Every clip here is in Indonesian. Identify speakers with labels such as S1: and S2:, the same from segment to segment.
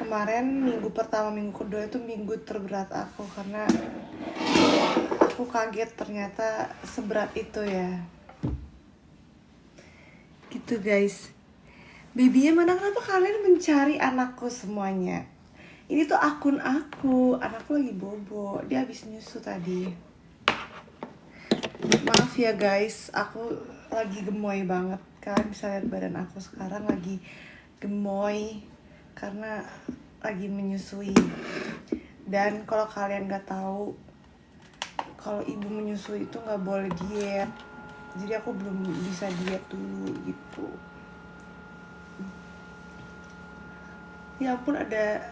S1: Kemarin minggu pertama, minggu kedua itu minggu terberat aku karena aku kaget ternyata seberat itu ya. Gitu guys. Babynya mana, kenapa kalian mencari anakku semuanya? Ini tuh akun aku, anakku lagi bobo, dia habis nyusu tadi. Maaf ya guys, aku lagi gemoy banget. Kalian bisa lihat badan aku sekarang lagi gemoy karena lagi menyusui. Dan kalau kalian nggak tahu, kalau ibu menyusui itu nggak boleh diet. Jadi aku belum bisa diet dulu gitu. Ya ampun, ada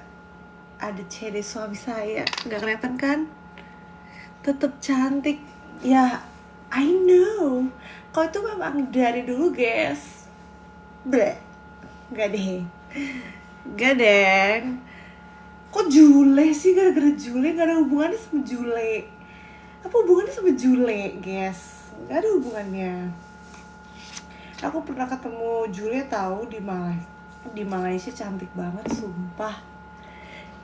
S1: CD suami saya, nggak kelihatan kan? Tetap cantik. Ya, I know. Kau itu memang dari dulu guys. Bleh. Gak deh. Gak deh. Kok Jule sih? Gara-gara Jule, gak ada hubungannya sama Jule. Apa hubungannya sama Jule guys? Gak ada hubungannya. Aku pernah ketemu Jule tahu di Malaysia, cantik banget sumpah.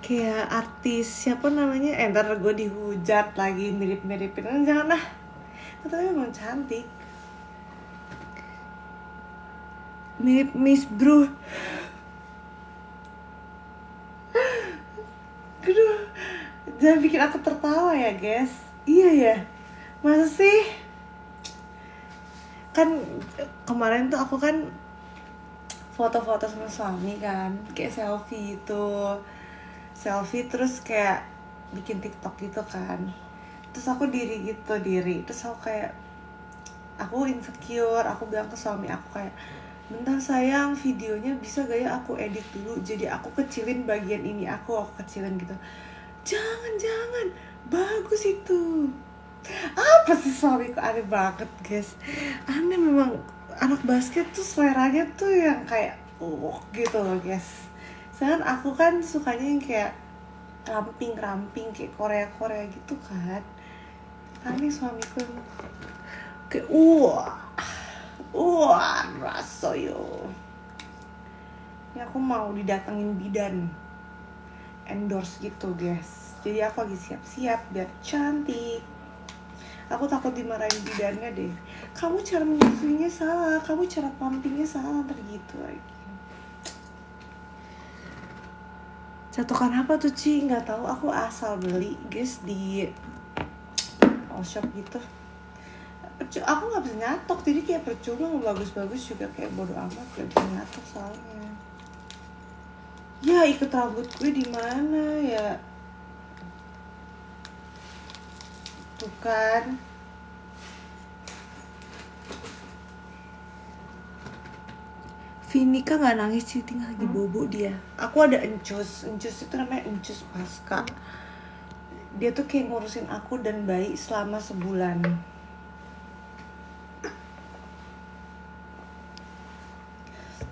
S1: Kayak artis siapa namanya, ntar gue dihujat lagi mirip-miripin. Jangan lah, tapi emang cantik, mirip Miss Bro. Aduh, jangan bikin aku tertawa ya guys. Iya ya, masa sih? Kan kemarin tuh aku kan foto-foto sama suami kan, kayak selfie itu, selfie terus kayak bikin TikTok gitu kan. Terus aku diri, terus aku kayak, aku insecure, aku bilang ke suami aku kayak, bentar sayang, videonya bisa gak ya aku edit dulu, jadi aku kecilin bagian ini, aku kecilin gitu. Jangan, bagus itu. Apa sih suamiku aneh banget guys, aneh memang, anak basket tuh seleranya tuh yang kayak gitu loh guys. Sedangkan aku kan sukanya yang kayak ramping kayak Korea gitu kan. Aneh suamiku kayak rasoyo. Ini aku mau didatengin bidan endorse gitu guys. Jadi aku lagi siap-siap biar cantik. Aku takut dimarahin bidannya deh. Kamu cara menyusuinya salah, kamu cara pumpingnya salah, ntar gitu lagi. Catokan apa tuh Ci? Nggak tahu, aku asal beli guys di all shop gitu. Aku nggak bisa nyatok, jadi kayak percuma, mau bagus-bagus juga kayak bodo amat, gak bisa nyatok soalnya. Ya ikat rambut gue di mana ya? Tuh kan. Vinika nggak nangis sih, tinggal lagi bobo dia. Aku ada encus itu namanya encus pasca. Dia tuh kayak ngurusin aku dan bayi selama sebulan.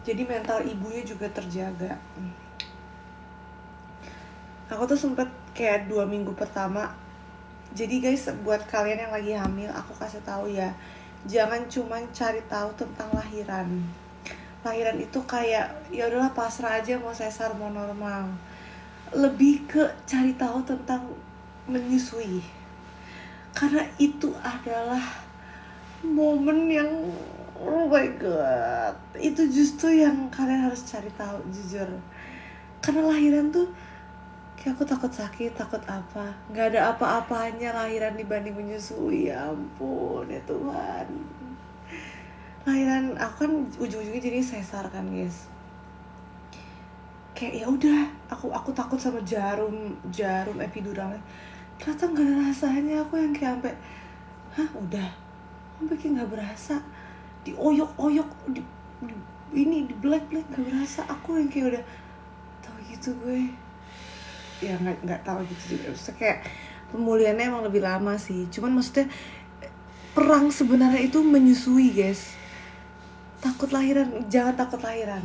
S1: Jadi mental ibunya juga terjaga. Aku tuh sempet kayak 2 minggu pertama. Jadi guys, buat kalian yang lagi hamil, aku kasih tahu ya, jangan cuma cari tahu tentang lahiran. Lahiran itu kayak ya udahlah pasrah aja, mau sesar mau normal. Lebih ke cari tahu tentang menyusui. Karena itu adalah momen yang oh my god, itu justru yang kalian harus cari tahu jujur. Karena lahiran tuh kayak aku takut sakit, takut apa, nggak ada apa-apanya lahiran dibanding menyusui. Ya ampun ya Tuhan. Lahiran aku kan ujung-ujungnya jadi sesar kan guys. Kayak ya udah, aku takut sama jarum epiduralnya. Ternyata nggak ada rasanya. Aku yang kayak sampai udah, sampai kayak nggak berasa, dioyok-oyok, ini di black nggak berasa. Aku yang kayak udah tahu gitu gue. Ya nggak tahu gitu juga. Maksudnya kayak pemulihannya emang lebih lama sih. Cuman maksudnya perang sebenarnya itu menyusui guys. Takut lahiran, jangan takut lahiran.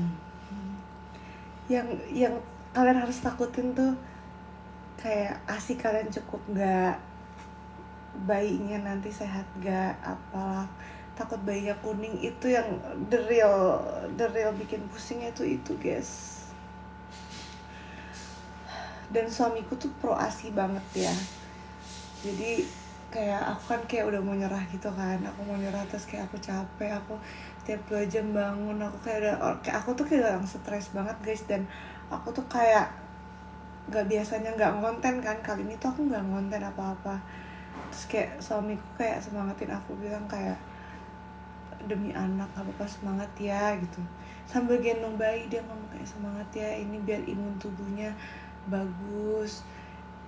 S1: Yang kalian harus takutin tuh kayak ASI kalian cukup nggak, bayinya nanti sehat nggak, apalah. Takut bayinya kuning, itu yang the real bikin pusingnya itu guys. Dan suamiku tuh pro ASI banget ya. Jadi kayak aku kan kayak udah mau nyerah gitu kan, aku mau nyerah terus kayak aku capek, aku tiap 2 jam bangun, aku kayak aku tuh kayak udah stres banget guys. Dan aku tuh kayak gak biasanya nggak ngonten kan, kali ini tuh aku nggak ngonten apa-apa. Terus kayak suamiku kayak semangatin aku, bilang kayak demi anak gak apa-apa, semangat ya gitu. Sambil gendong bayi dia ngomong kayak semangat ya, ini biar imun tubuhnya bagus.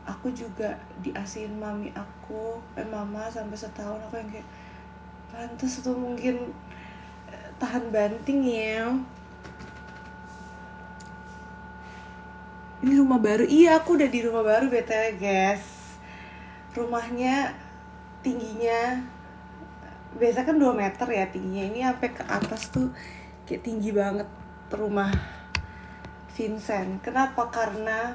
S1: Aku juga diasihin mama sampai setahun. Aku yang kayak pantes tuh mungkin tahan banting ya. Ini rumah baru, iya aku udah di rumah baru BTW guys. Rumahnya tingginya biasa kan 2 meter ya tingginya, ini sampai ke atas tuh kayak tinggi banget rumah Vincent. Kenapa? Karena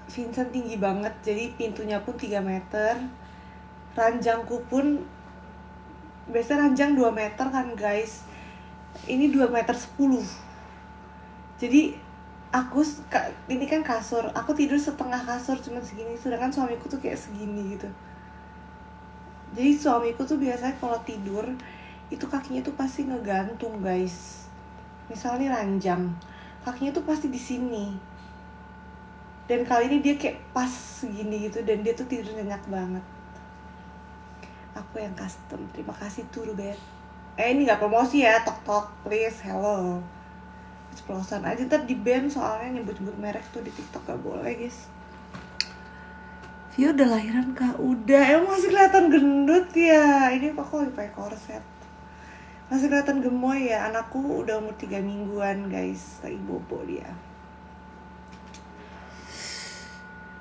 S1: Vincent tinggi banget, jadi pintunya pun 3 meter. Ranjangku pun biasa ranjang 2 meter kan guys, ini 2 meter 10. Jadi ini kan kasur, aku tidur setengah kasur cuma segini, sedangkan suamiku tuh kayak segini gitu. Jadi suamiku tuh biasanya kalau tidur itu kakinya tuh pasti ngegantung guys. Misalnya ranjang, kakinya tuh pasti di sini. Dan kali ini dia kayak pas segini gitu, dan dia tuh tidur nyenyak banget. Aku yang custom, terima kasih Turbet. Ini gak promosi ya, tok please, hello. Ceplosan aja, ntar di ban soalnya nyebut-nyebut merek tuh di TikTok gak boleh guys. Vio udah lahiran kak? Udah, emang masih kelihatan gendut ya. Ini aku lagi pakai korset. Masih kelihatan gemoy ya, anakku udah umur 3 mingguan guys, lagi bobo dia.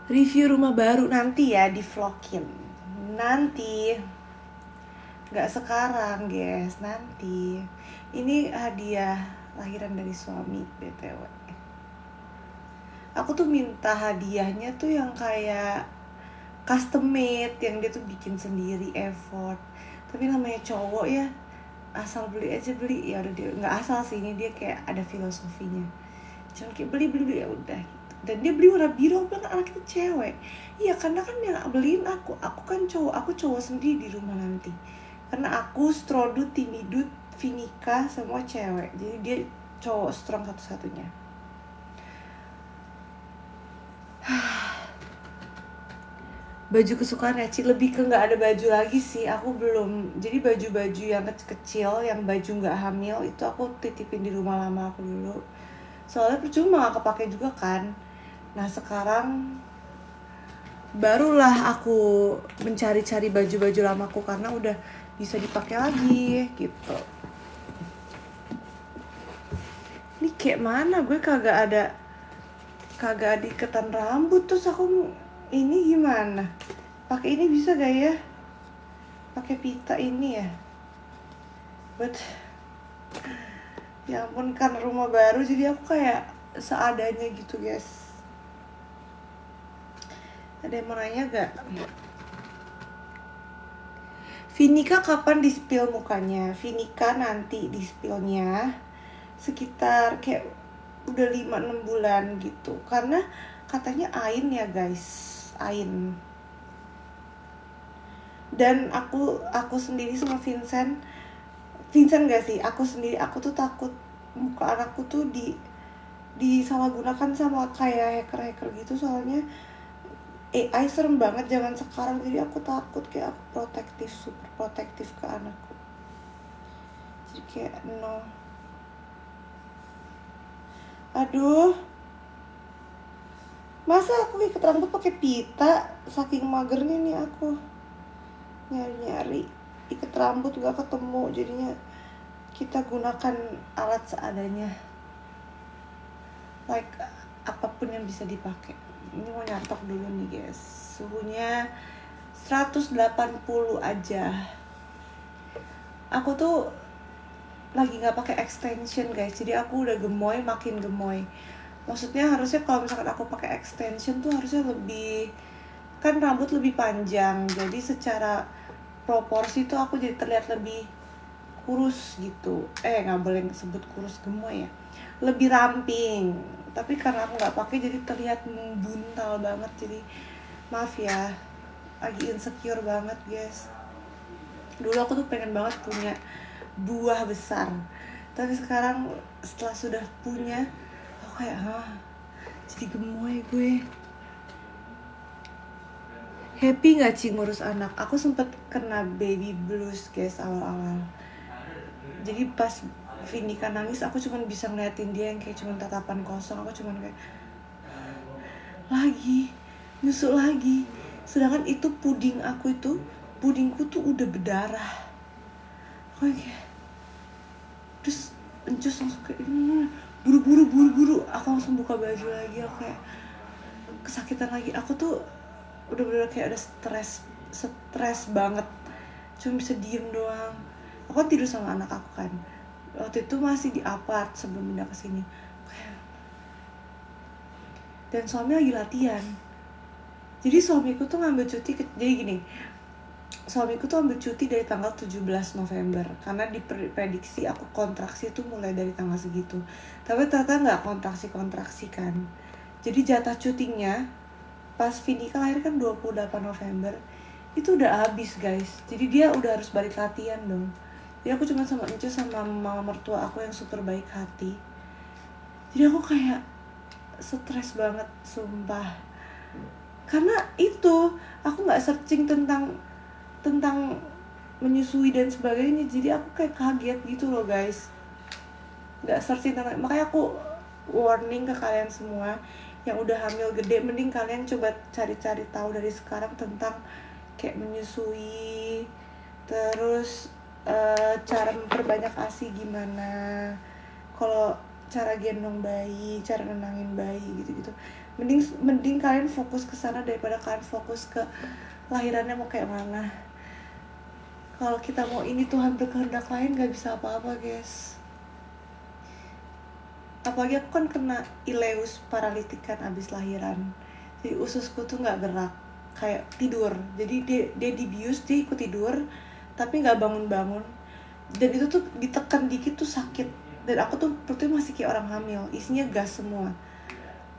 S1: Review rumah baru nanti ya, di vlogin nanti, nggak sekarang guys, nanti. Ini hadiah lahiran dari suami BTW. Aku tuh minta hadiahnya tuh yang kayak custom made, yang dia tuh bikin sendiri, effort. Tapi namanya cowok ya, asal beli aja beli, ya udah. Dia nggak asal sih, ini dia kayak ada filosofinya. Cuma kayak beli ya udah gitu. Dan dia beli warna biru, aku bilang anak itu cewek. Iya karena kan yang beliin aku kan cowok, aku cowok sendiri di rumah nanti. Karena aku Strodu, Timidut, Vinika semua cewek, jadi dia cowok strong satu-satunya. Baju kesukaan ya Ci, lebih ke nggak ada baju lagi sih, aku belum. Jadi baju-baju yang kecil, yang baju nggak hamil itu aku titipin di rumah lama aku dulu. Soalnya percuma gak kepake juga kan. Nah sekarang barulah aku mencari-cari baju-baju lamaku karena udah bisa dipakai lagi gitu. Ini kayak mana, gue kagak ada iketan rambut, terus aku ini gimana? Pakai ini bisa gak ya? Pakai pita ini ya? But ya ampun, kan rumah baru jadi aku kayak seadanya gitu guys. Ada yang mau nanya gak? Vinika kapan di spill mukanya? Vinika nanti di spillnya sekitar kayak udah 5-6 bulan gitu. Karena katanya ain ya guys, ain. Dan aku sendiri sama Vincent gak sih? Aku sendiri, aku tuh takut muka anakku tuh disalahgunakan sama kayak hacker gitu. Soalnya AI serem banget zaman sekarang, jadi aku takut, kayak aku super protektif ke anakku. Jadi kayak no. Aduh, masa aku ikat rambut pakai pita? Saking magernya nih aku nyari ikat rambut gak ketemu, jadinya kita gunakan alat seadanya, like apapun yang bisa dipakai. Ini mau nyatok dulu nih guys, suhunya 180 aja. Aku tuh lagi nggak pakai extension guys, jadi aku udah gemoy, makin gemoy. Maksudnya harusnya kalau misalkan aku pakai extension tuh harusnya lebih, kan rambut lebih panjang, jadi secara proporsi tuh aku jadi terlihat lebih kurus gitu. Nggak boleh sebut kurus, gemoy ya, lebih ramping. tapi karena aku nggak pakai jadi terlihat buntal banget. Jadi maaf ya, lagi insecure banget guys. Dulu aku tuh pengen banget punya buah besar, tapi sekarang setelah sudah punya aku kayak jadi gemoy gue. Happy gak Ci ngurus anak? Aku sempet kena baby blues guys awal-awal. Jadi pas Vindika nangis aku cuma bisa ngeliatin dia yang kayak cuma tatapan kosong. Aku cuma kayak lagi nyusul lagi. Sedangkan itu pudingku tuh udah berdarah. Aku kayak terus encus langsung kayak buru-buru. Aku langsung buka baju lagi. Aku kayak kesakitan lagi. Aku tuh udah bener kayak ada stres banget, cuma bisa diem doang. Aku tidur sama anak aku kan, waktu itu masih di apart sebelum pindah ke sini. Dan suami lagi latihan, jadi suamiku tuh ngambil cuti jadi gini, suamiku tuh ambil cuti dari tanggal 17 November karena diprediksi aku kontraksi tuh mulai dari tanggal segitu, tapi ternyata nggak kontraksi kan. Jadi jatah cutinya pas Vindika lahir kan 28 November itu udah habis guys. Jadi dia udah harus balik latihan dong. Jadi aku cuma sama Encus sama mama mertua aku yang super baik hati. Jadi aku kayak stres banget sumpah. Karena itu aku nggak searching tentang menyusui dan sebagainya. Jadi aku kayak kaget gitu loh guys. Nggak searching tentang, makanya aku warning ke kalian semua yang udah hamil gede, mending kalian coba cari-cari tahu dari sekarang tentang kayak menyusui, terus cara memperbanyak ASI gimana, kalau cara gendong bayi, cara nenangin bayi gitu-gitu. Mending kalian fokus ke sana daripada kalian fokus ke lahirannya mau kayak mana. Kalau kita mau ini Tuhan berkehendak lain gak bisa apa-apa guys. Apalagi aku kan kena ileus paralitik kan abis lahiran. Jadi ususku tuh nggak gerak, kayak tidur. Jadi dia dibius, dia ikut tidur, tapi nggak bangun-bangun. Dan itu tuh ditekan dikit tuh sakit. Dan aku tuh perutnya masih kayak orang hamil, isinya gas semua.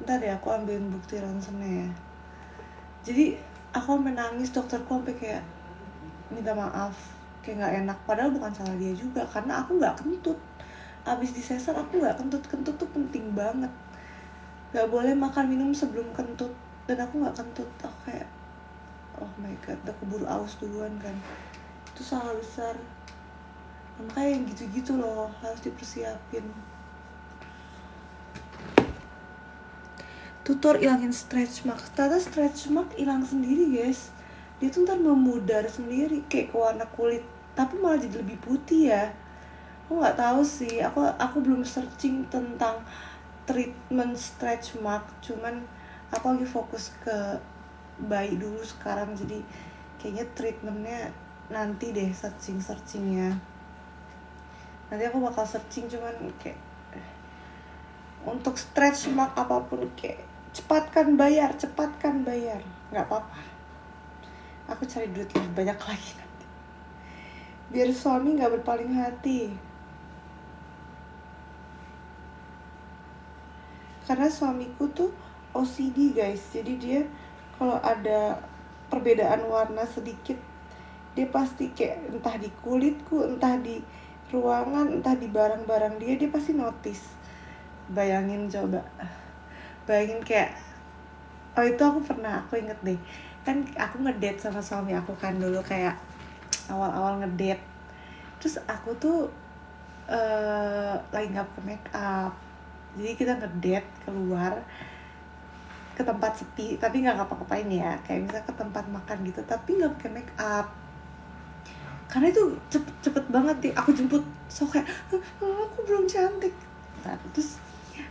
S1: Ntar deh aku ambilin bukti ronsennya ya. Jadi aku sampai nangis, dokterku sampai kayak minta maaf, kayak nggak enak. Padahal bukan salah dia juga, karena aku nggak kentut. Abis disesar aku nggak kentut tuh penting banget. Nggak boleh makan minum sebelum kentut, dan aku nggak kentut. Aku kayak oh my god, udah keburu aus duluan kan. Itu salah besar. Makanya yang gitu-gitu loh harus dipersiapin. Tutor ilangin stretch mark. Ternyata stretch mark hilang sendiri guys. Dia tuh ntar memudar sendiri kayak ke warna kulit, tapi malah jadi lebih putih ya. Aku nggak tahu sih, aku belum searching tentang treatment stretch mark, cuman aku lagi fokus ke bayi dulu sekarang. Jadi kayaknya treatmentnya nanti deh searchingnya. Nanti aku bakal searching, cuman kayak untuk stretch mark apapun kayak cepatkan bayar, nggak apa-apa. Aku cari duit lebih banyak lagi nanti, biar suami nggak berpaling hati. Karena suamiku tuh OCD guys, jadi dia kalau ada perbedaan warna sedikit, dia pasti kayak entah di kulitku, entah di ruangan, entah di barang-barang dia pasti notice. Bayangin kayak itu aku inget deh, kan aku ngedate sama suami aku kan dulu, kayak awal-awal ngedate. Terus aku tuh lagi nggak pakai make up. Jadi kita ngedate keluar ke tempat sepi, tapi nggak ngapa-ngapain ya, kayak misalnya ke tempat makan gitu, tapi nggak pakai make up. Karena itu cepet banget deh aku jemput, so kayak aku belum cantik. Nah, terus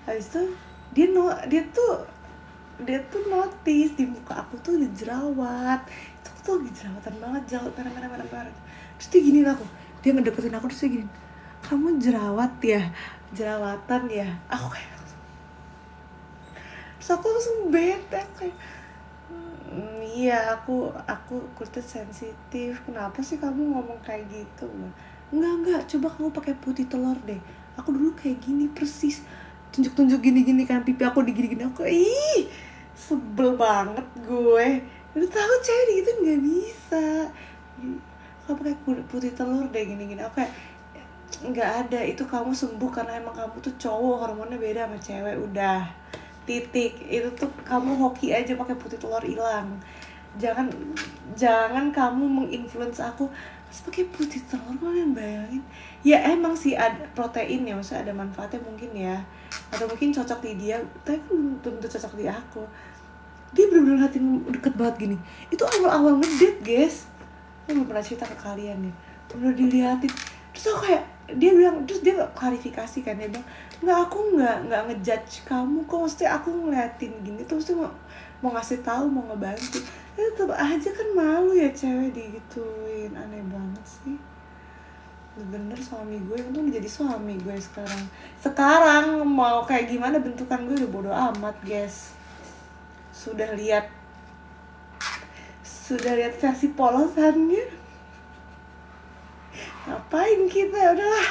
S1: habis itu dia tuh notice di muka aku tuh ada jerawat. Itu aku tuh lagi jerawatan banget, jerawat merah. Terus dia gini aku, dia ngedeketin aku, terus dia gini, kamu jerawatan ya. Aku kayak terus aku langsung bete kayak iya aku kulitnya sensitif, kenapa sih kamu ngomong kayak gitu. Enggak, coba kamu pakai putih telur deh, aku dulu kayak gini persis. tunjuk-tunjuk gini-gini kan, pipi aku digini-gini, aku sebel banget gue. Lu tahu cewek gitu nggak bisa, kamu pakai putih telur deh gini-gini. Aku kayak nggak ada, itu kamu sembuh karena emang kamu tuh cowok, hormonnya beda sama cewek, udah titik. Itu tuh kamu hoki aja pakai putih telur, hilang. Jangan kamu menginfluence aku terus pakai putih telur. Kalian bayangin ya, emang sih ada protein ya, maksudnya ada manfaatnya mungkin ya, atau mungkin cocok di dia, tapi belum tentu cocok di aku. Dia bener-bener hati deket banget gini. Itu awal-awal ngedate guys, aku belum pernah cerita ke kalian nih, bener diliatin. Terus aku kayak, dia bilang, terus dia klarifikasi kan, dia bilang aku nggak ngejudge kamu kok, maksudnya aku ngeliatin gini tuh maksudnya mau ngasih tahu, mau ngebantu. Tetep aja kan malu ya cewek digituin, aneh banget sih. Bener suami gue, untung udah jadi suami gue sekarang mau kayak gimana bentukan gue udah bodo amat guys. Sudah lihat versi polosannya, ngapain kita, udahlah.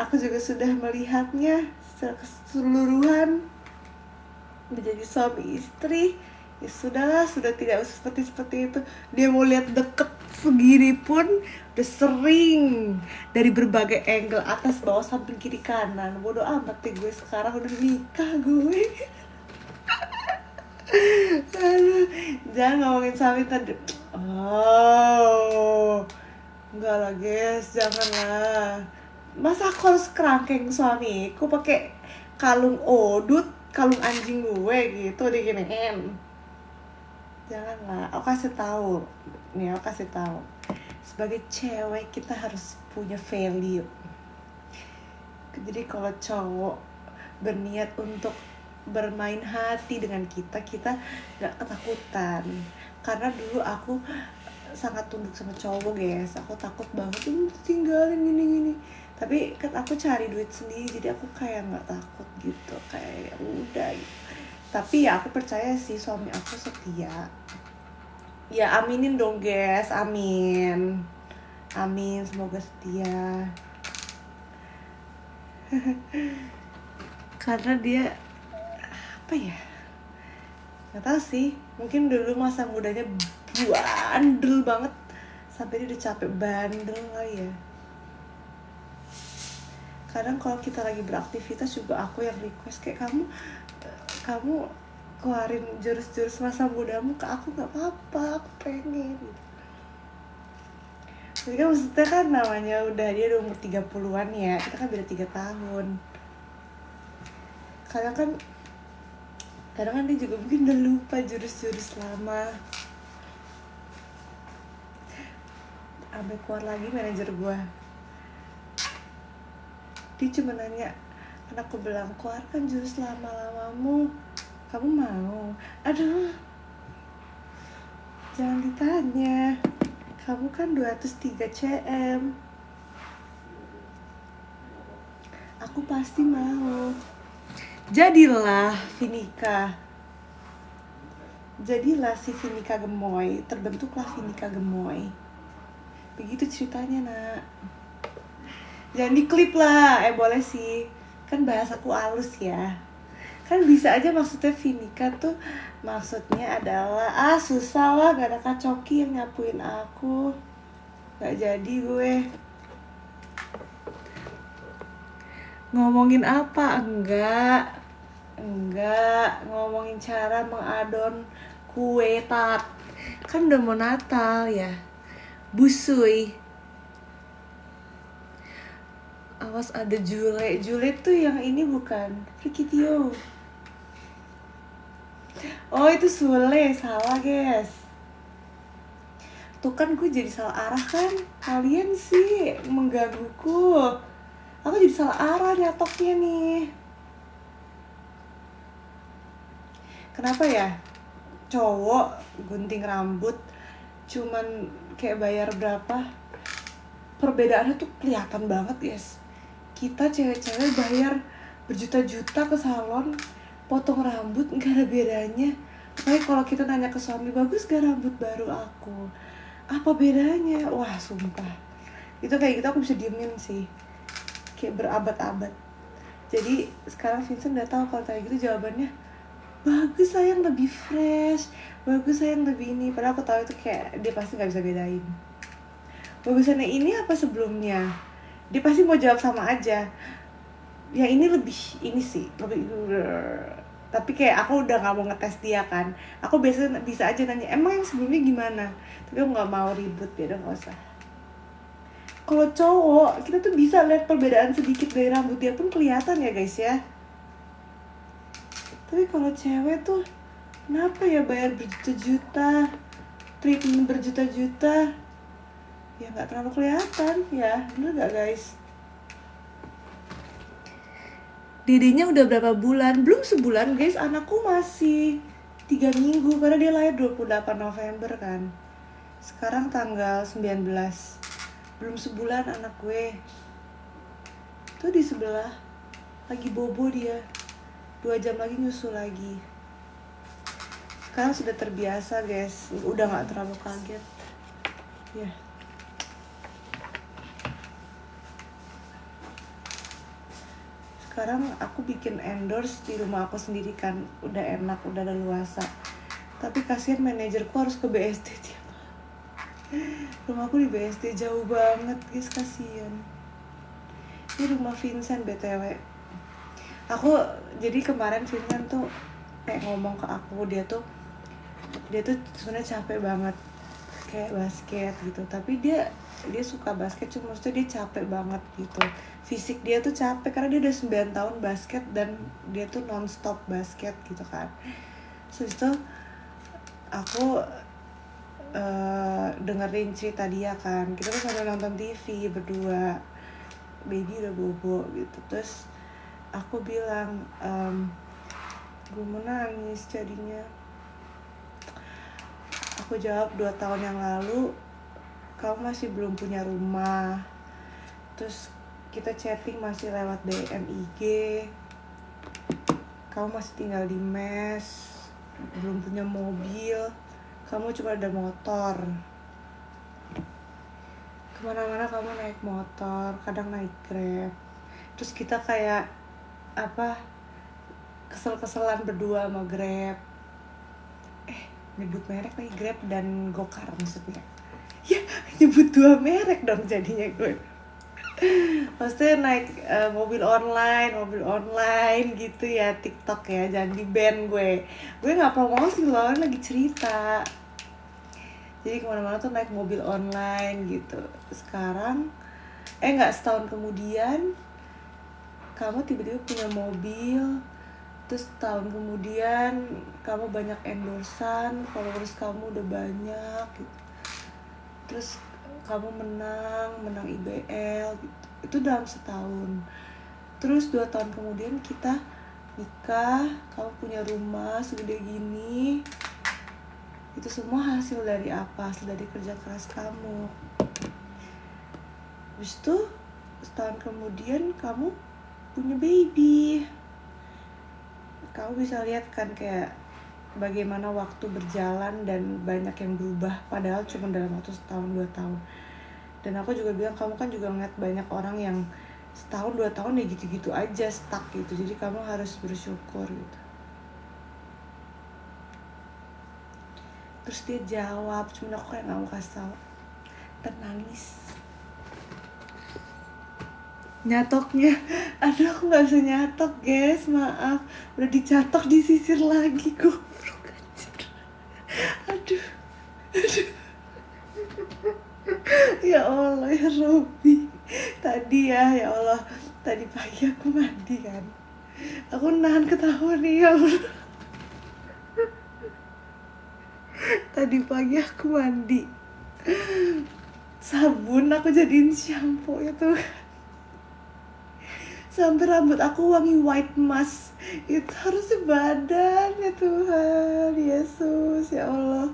S1: Aku juga sudah melihatnya secara keseluruhan, menjadi suami istri. Ya sudahlah, sudah tidak usah seperti itu. Dia mau lihat deket segini pun udah sering, dari berbagai angle, atas bawah samping kiri kanan. Bodoh amat deh gue, sekarang udah nikah gue. Aduh, jangan ngomongin suami tadi. Enggak lah guys, janganlah. Masa aku harus kerangkeng suamiku pakai kalung odut, kalung anjing gue gitu diginiin? Janganlah. Aku kasih tahu sebagai cewek kita harus punya value. Jadi kalau cowok berniat untuk bermain hati dengan kita nggak ketakutan. Karena dulu aku sangat tunduk sama cowok guys, aku takut banget tinggalin gini. Tapi kan aku cari duit sendiri, jadi aku kayak nggak takut gitu, kayak udah gitu. Tapi ya aku percaya sih suami aku setia. Ya aminin dong guys, amin, semoga setia. Karena dia apa ya, nggak tahu sih, mungkin dulu masa mudanya bandel banget sampai dia udah capek bandel kali ya. Kadang kalau kita lagi beraktivitas juga aku yang request, kayak kamu keluarin jurus-jurus masa mudamu ke aku, nggak apa-apa, aku pengen. Jadi kan maksudnya kan namanya udah dia udah umur 30-an ya, kita kan beda 3 tahun. Kadang kan dia juga mungkin udah lupa jurus-jurus lama. Sampai keluar lagi manajer gue, dia cuma nanya, kan aku bilang keluarkan jurus lama-lamamu, kamu mau? Aduh, jangan ditanya, kamu kan 203 cm, aku pasti mau. Jadilah si Vinika gemoy, terbentuklah Vinika gemoy. Begitu ceritanya nak. Jangan diklip lah, boleh sih, kan bahasaku halus ya. Kan bisa aja maksudnya Vinika tuh maksudnya adalah susah lah, gak ada kacoki yang nyapuin aku, gak jadi gue. Ngomongin apa? Enggak, ngomongin cara mengadon kue tart. Kan udah mau Natal ya, busui. Awas ada Jule tuh yang ini bukan, Frikitio. Oh itu Sule, salah guys. Tuh kan gue jadi salah arah kan, kalian sih menggangguku. Aku jadi salah arah nyatoknya nih. Kenapa ya cowok gunting rambut cuman kayak bayar berapa, perbedaannya tuh kelihatan banget guys. Kita cewek-cewek bayar berjuta-juta ke salon potong rambut, gak ada bedanya. Kayak kalau kita nanya ke suami, bagus gak rambut baru aku, apa bedanya? Wah sumpah, itu kayak gitu aku bisa diemin sih, kayak berabad-abad. Jadi sekarang Vincent udah tahu kalau kayak gitu jawabannya bagus sayang, lebih fresh, bagus sayang, lebih ini. Padahal aku tahu itu kayak dia pasti nggak bisa bedain bagusannya ini apa sebelumnya. Dia pasti mau jawab sama aja, yang ini lebih ini sih, lebih. Tapi kayak aku udah nggak mau ngetes dia kan. Aku biasanya bisa aja nanya emang yang sebelumnya gimana, tapi aku nggak mau ribut, ya udah nggak usah. Kalau cowok kita tuh bisa lihat perbedaan sedikit dari rambut dia pun kelihatan ya guys ya. Tapi kalau cewek tuh kenapa ya bayar berjuta-juta, treatment berjuta-juta, ya nggak terlalu kelihatan ya, bener nggak guys? Dedenya udah berapa bulan? Belum sebulan guys, anakku masih 3 minggu karena dia lahir 28 November kan. Sekarang tanggal 19. Belum sebulan anak gue. Tuh di sebelah lagi bobo dia. 2 jam lagi nyusu lagi. Sekarang sudah terbiasa guys, udah gak terlalu kaget. Ya. Sekarang aku bikin endorse di rumah aku sendiri kan, udah enak, udah leluasa. Tapi kasihan manajerku harus ke BSD tiap. Rumahku di BSD jauh banget guys, kasihan. Ini rumah Vincent BTW. Aku jadi kemarin Vincent tuh kayak ngomong ke aku, dia tuh sebenarnya capek banget kayak basket gitu. Tapi dia suka basket, cuma maksudnya dia capek banget gitu. Fisik dia tuh capek karena dia udah 9 tahun basket dan dia tuh non-stop basket gitu kan. Terus itu aku dengerin cerita dia kan. Kita tuh sambil nonton TV berdua, baby udah bobo gitu. Terus aku bilang, gue mau nangis jadinya. Aku jawab 2 tahun yang lalu kamu masih belum punya rumah. Terus kita chatting masih lewat DM IG. Kamu masih tinggal di mes, belum punya mobil, kamu cuma ada motor. Kemana-mana kamu naik motor, kadang naik Grab. Terus kita kayak kesel-keselan berdua sama Grab. Nyebut merek lagi, Grab dan Gokar maksudnya. Ya, nyebut 2 merek dong jadinya gue. Maksudnya naik mobil online gitu ya, TikTok ya, jangan di ban gue nggak promosi loh, lagi cerita. Jadi kemana-mana tuh naik mobil online gitu. Sekarang nggak setahun kemudian kamu tiba-tiba punya mobil. Terus tahun kemudian kamu banyak endorsan, followers kamu udah banyak gitu. Terus kamu menang IBL gitu. Itu dalam setahun. Terus 2 tahun kemudian kita nikah, kamu punya rumah segede gini. Itu semua hasil dari apa? Hasil dari kerja keras kamu. Habis itu setahun kemudian kamu punya baby. Kamu bisa lihat kan kayak bagaimana waktu berjalan dan banyak yang berubah, padahal cuma dalam waktu setahun 2 tahun. Dan aku juga bilang, kamu kan juga ngeliat banyak orang yang setahun 2 tahun ya gitu-gitu aja, stuck gitu. Jadi kamu harus bersyukur gitu. Terus dia jawab, cuma aku kayak gak mau kasih tau. Nangis. Nyatoknya, aduh aku gak bisa nyatok guys, maaf. Udah dicatok, disisir lagi, goblok anjir. Aduh. Ya Allah ya Robi. Tadi ya Allah, tadi pagi aku mandi kan. Aku nahan ketawa nih ya Allah. Tadi pagi aku mandi, sabun aku jadiin shampoo ya tuh. Sampai rambut aku wangi white mask. Itu harusnya badan ya Tuhan Yesus, ya Allah.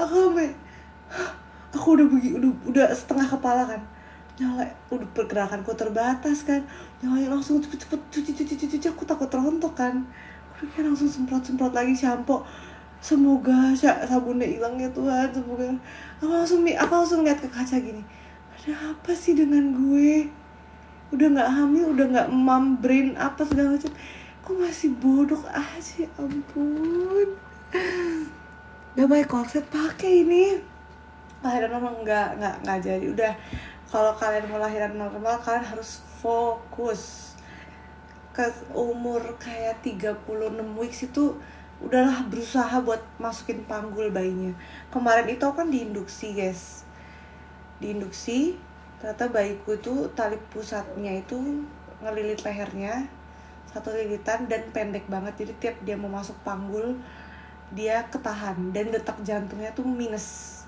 S1: Aku udah setengah kepala kan. Nyala, udah pergerakanku terbatas kan. Nyalain langsung cepet cuci. Aku takut rontok kan. Aku kayak langsung semprot lagi shampoo. Semoga sabunnya hilang ya Tuhan, semoga. Aku langsung lihat ke kaca gini. Ada apa sih dengan gue? udah nggak hamil, udah nggak mom brain apa segala macam, kok masih bodoh aja, ya ampun. Udah baik korset pakai ini. Lahiran normal nggak jadi. Udah, kalau kalian mau lahiran normal kalian harus fokus ke umur kayak 36 weeks itu udahlah berusaha buat masukin panggul bayinya. Kemarin itu kan diinduksi guys, diinduksi ternyata bayiku itu tali pusatnya itu ngelilit lehernya satu lilitan dan pendek banget, jadi tiap dia mau masuk panggul dia ketahan dan detak jantungnya tuh minus.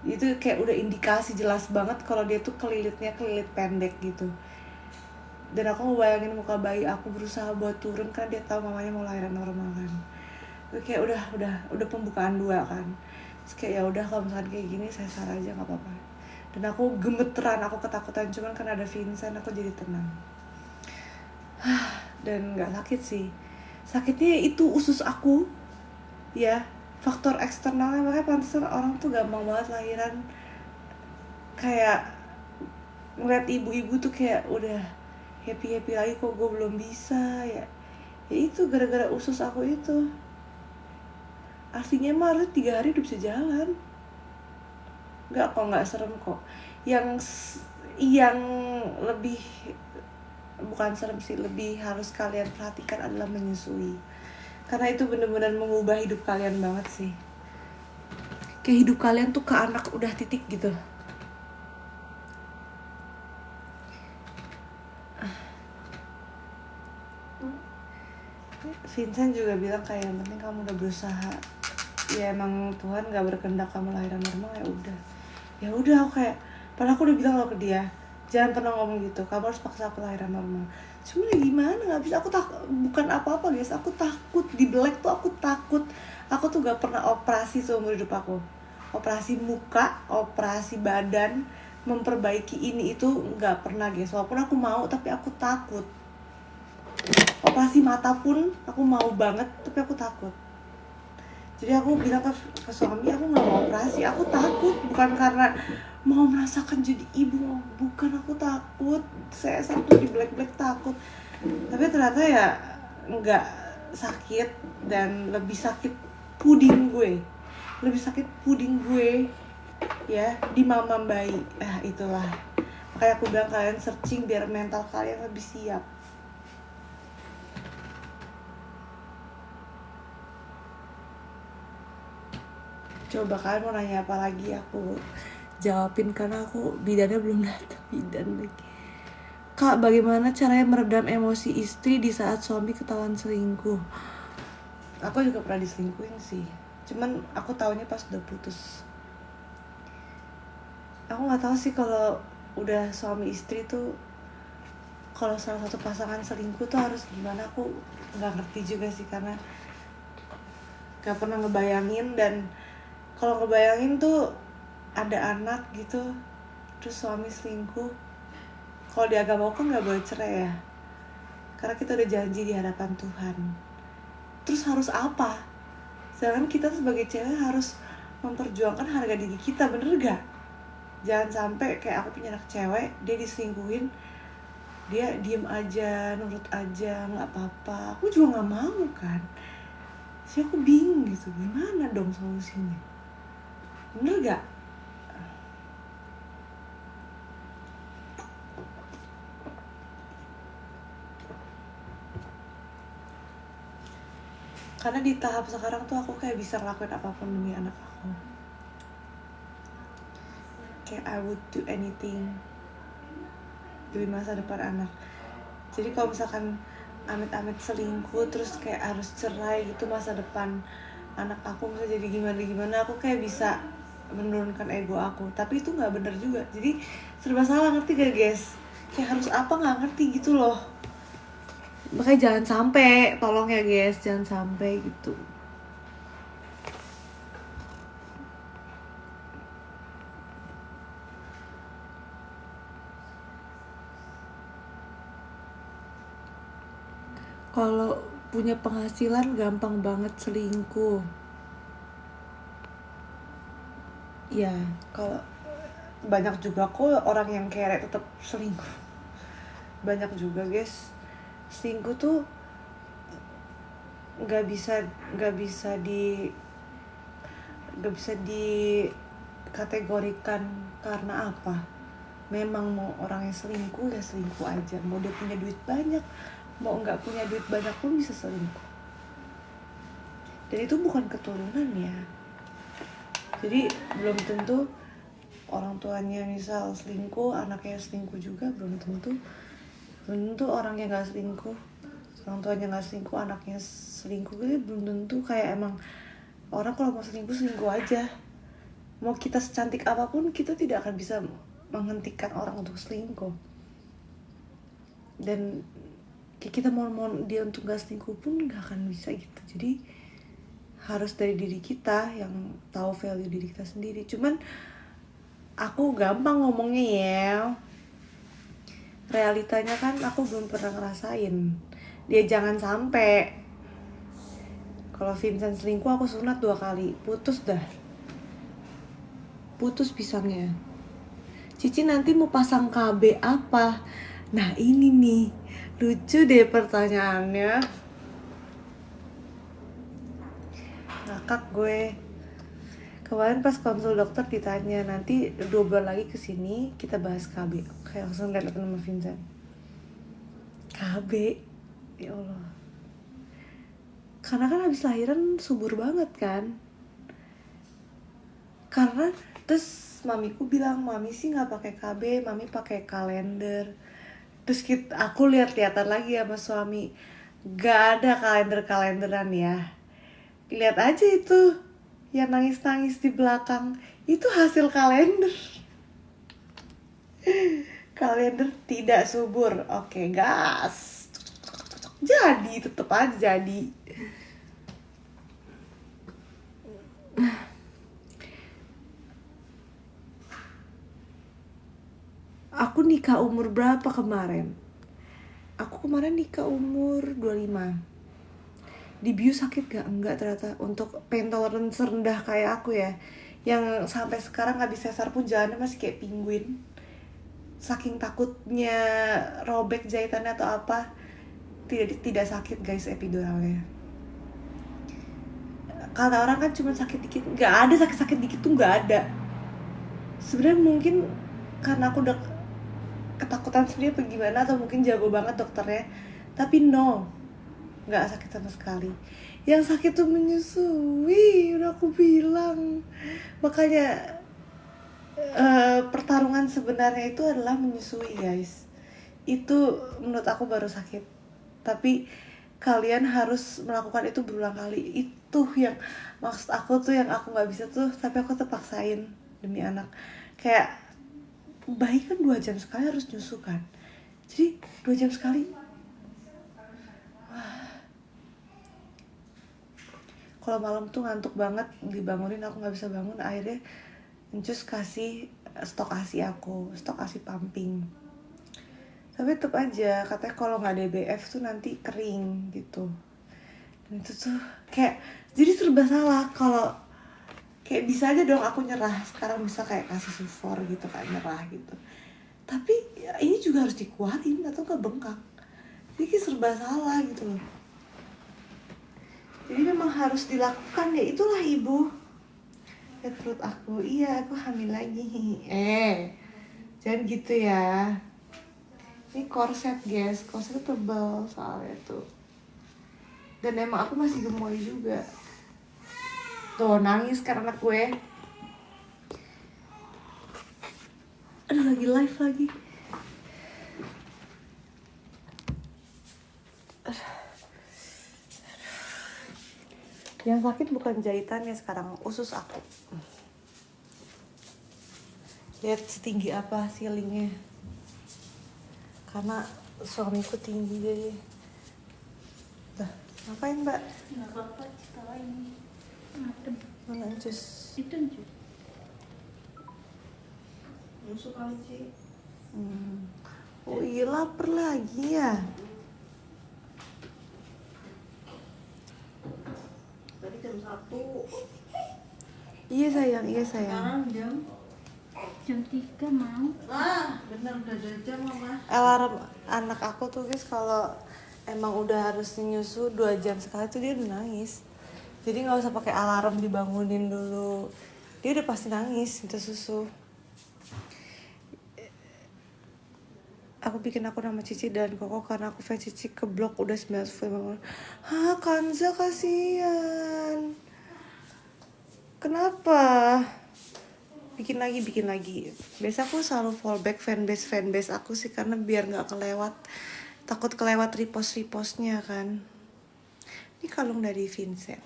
S1: Itu kayak udah indikasi jelas banget kalau dia tuh kelilitnya kelilit pendek gitu. Dan aku ngebayangin muka bayi aku berusaha buat turun kan dia tahu mamanya mau lahiran normal kan. Terus kayak udah pembukaan 2 kan. Terus kayak ya udah kalau misalkan kayak gini saya sesar aja nggak apa-apa. Dan aku gemeteran, aku ketakutan, cuman kan ada Vincent aku jadi tenang. Dan nggak sakit sih, sakitnya itu usus aku ya, faktor eksternalnya. Makanya pantesan orang tuh gampang banget lahiran, kayak ngeliat ibu-ibu tuh kayak udah happy lagi, kok gue belum bisa ya. Ya itu gara-gara usus aku itu. Aslinya mah harus 3 hari udah bisa jalan. Nggak kok, nggak serem kok. Yang lebih, bukan serem sih, lebih harus kalian perhatikan adalah menyusui. Karena itu bener-bener mengubah hidup kalian banget sih. Kayak hidup kalian tuh ke anak udah titik gitu. Vincent juga bilang kayak yang penting kamu udah berusaha. Ya emang Tuhan gak berkehendak kamu lahiran normal, ya udah. Ya udah, aku kayak, padahal aku udah bilang loh ke dia, jangan pernah ngomong gitu, kamu harus paksa aku lahiran normal. Cuma ya gimana, nggak bisa. Aku bukan apa-apa guys, aku takut di Black tuh, aku takut. Aku tuh gak pernah operasi seumur hidup aku. Operasi muka, operasi badan, memperbaiki ini itu nggak pernah guys. Walaupun aku mau, tapi aku takut. Operasi mata pun aku mau banget, tapi aku takut. Jadi aku bilang ke suami, aku nggak mau operasi, aku takut. Bukan karena mau merasakan jadi ibu, bukan, aku takut. Saya satu di Black takut. Tapi ternyata ya nggak sakit, dan lebih sakit puding gue. Lebih sakit puding gue ya di mama bayi. Itulah. Makanya aku bilang kalian searching biar mental kalian lebih siap. Coba kalian mau nanya apa lagi, aku jawabin karena aku bidannya belum datang. Bidan lagi. Kak, bagaimana caranya meredam emosi istri di saat suami ketahuan selingkuh? Aku juga pernah diselingkuhin sih, cuman aku taunya pas udah putus. Aku nggak tahu sih kalau udah suami istri tuh, kalau salah satu pasangan selingkuh tuh harus gimana. Aku nggak ngerti juga sih, karena nggak pernah ngebayangin. Dan kalau ngebayangin tuh ada anak gitu, terus suami selingkuh. Kalau di agama kan nggak boleh cerai ya, karena kita udah janji di hadapan Tuhan. Terus harus apa? Sedangkan kita sebagai cewek harus memperjuangkan harga diri kita, bener gak? Jangan sampai kayak aku punya anak cewek, dia diselingkuhin, dia diem aja, nurut aja, nggak apa-apa. Aku juga nggak mau kan. Jadi aku bingung gitu, gimana dong solusinya? Bener gak? Karena di tahap sekarang tuh aku kayak bisa ngelakuin apapun demi anak aku. Kayak I would do anything demi masa depan anak. Jadi kalau misalkan amit-amit selingkuh terus kayak harus cerai gitu, masa depan anak aku bisa jadi gimana, aku kayak bisa menurunkan ego aku. Tapi itu nggak bener juga, jadi serba salah, ngerti gak guys? Kayak harus apa nggak ngerti gitu loh. Makanya jangan sampai, tolong ya guys, jangan sampai gitu. Kalau punya penghasilan gampang banget selingkuh. Ya, kalau banyak juga kok orang yang kere tetap selingkuh. banyak juga guys. Selingkuh tuh nggak bisa dikategorikan karena apa. Memang mau orangnya selingkuh ya selingkuh aja, mau dia punya duit banyak, mau nggak punya duit banyak pun bisa selingkuh. Dan itu bukan keturunan ya, jadi belum tentu orang tuanya misal selingkuh, anaknya selingkuh juga, belum tentu orang yang nggak selingkuh, orang tuanya nggak selingkuh, anaknya selingkuh, gitu belum tentu. Kayak emang orang kalau mau selingkuh aja, mau kita secantik apapun kita tidak akan bisa menghentikan orang untuk selingkuh. Dan kita mau dia untuk gak selingkuh pun gak akan bisa gitu. Jadi harus dari diri kita yang tahu value diri kita sendiri. Cuman aku gampang ngomongnya ya, realitanya kan aku belum pernah ngerasain. Dia jangan sampai kalau Vincent selingkuh aku sunat 2 kali, putus pisangnya. Cici nanti mau pasang KB apa? Nah ini nih, lucu deh pertanyaannya. Ngakak gue. Kemarin pas konsul dokter ditanya, nanti 2 bulan lagi kesini kita bahas KB. Kayak langsung liat nama Vincent. KB? Ya Allah. Karena kan habis lahiran subur banget kan. Karena terus mamiku bilang, mami sih nggak pakai KB, mami pakai kalender. Terus aku lihat-lihatan lagi sama suami, gak ada kalenderan ya. Lihat aja itu yang nangis-nangis di belakang, itu hasil kalender. Kalender tidak subur. Oke, gas. Jadi tetep aja jadi. Aku nikah umur berapa kemarin? Aku kemarin nikah umur 25. Dibius sakit gak? Enggak ternyata. Untuk pain tolerance rendah kayak aku ya, yang sampai sekarang habis sesar pun jalannya masih kayak penguin. Saking takutnya robek jahitannya atau apa, tidak sakit guys epiduralnya. Kata orang kan cuma sakit dikit, nggak ada sakit dikit tuh, nggak ada. Sebenarnya mungkin karena aku udah ketakutan sendiri apa gimana, atau mungkin jago banget dokternya, tapi no, nggak sakit sama sekali. Yang sakit tuh menyusui, udah aku bilang. Makanya pertarungan sebenarnya itu adalah menyusui guys. Itu menurut aku baru sakit. Tapi kalian harus melakukan itu berulang kali. Itu yang maksud aku tuh, yang aku nggak bisa tuh, tapi aku terpaksain demi anak. Kayak bayi kan 2 jam sekali harus nyusu kan, jadi 2 jam sekali. Kalau malam tuh ngantuk banget, dibangunin aku nggak bisa bangun. Akhirnya Encus kasih stok asi pumping. Tapi tetep aja katanya kalau nggak DBF tuh nanti kering gitu. Dan itu tuh kayak jadi serba salah. Kalau kayak bisa aja dong aku nyerah sekarang, bisa kayak kasih sufor gitu, kayak nyerah gitu. Tapi ya, ini juga harus dikuatin atau nggak bengkak. Jadi kayak serba salah gitu loh. Jadi memang harus dilakukan ya, itulah ibu. Lihat perut aku, iya aku hamil lagi. Jangan gitu ya. Ini korset guys, korsetnya tebal soalnya tuh. Dan emang aku masih gemoy juga. Tuh nangis karena anak gue. Aduh lagi live lagi. Yang sakit bukan jahitannya sekarang, usus aku. Lihat setinggi apa ceilingnya. Karena suamiku tinggi jadi. Tuh, ngapain mbak?
S2: Nggak apa-apa, cita ini ngadem.
S1: Mana Encus?
S2: Itu Encus.
S1: Nusuk kali Ci. Oh iya lapar lagi ya. Tadi jam 1. Iya sayang.
S2: Sekarang jam Jam 3 mau.
S1: Bener udah 2 jam mama. Alarm anak aku tuh guys kalau emang udah harus nyusu 2 jam sekali tuh dia udah nangis. Jadi nggak usah pakai alarm dibangunin dulu. Dia udah pasti nangis minta susu. Aku bikin aku nama Cici dan Koko karena aku fans Cici keblok udah 9 Hah, Kanza kasihan. Kenapa? Bikin lagi. Biasa aku selalu fallback fanbase aku sih karena biar nggak kelewat. Takut kelewat repostnya kan. Ini kalung dari Vincent.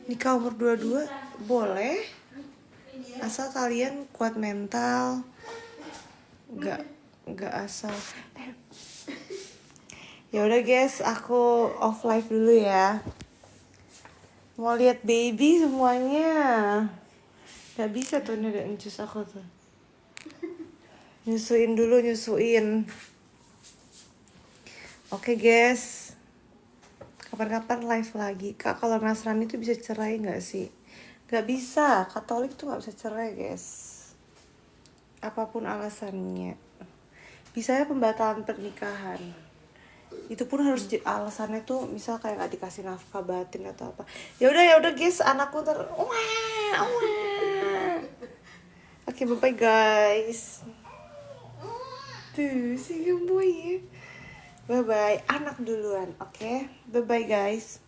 S1: Nikah umur 22 boleh. Asal kalian kuat mental. Nggak asal. Ya udah guys, aku off live dulu ya. Mau lihat baby semuanya. Gak bisa tuh, ini ada encus aku tuh. Nyusuin. Oke guys. Kapan-kapan live lagi. Kak, kalau Nasrani itu bisa cerai gak sih? Gak bisa, Katolik tuh gak bisa cerai guys. Apapun alasannya. Bisanya pembatalan pernikahan. Itu pun harus alasannya tuh misal kayak gak dikasih nafkah batin atau apa. Ya udah guys, anakku Oke, bye guys. Tuh si gemoy ya. Bye anak duluan, oke? Bye guys.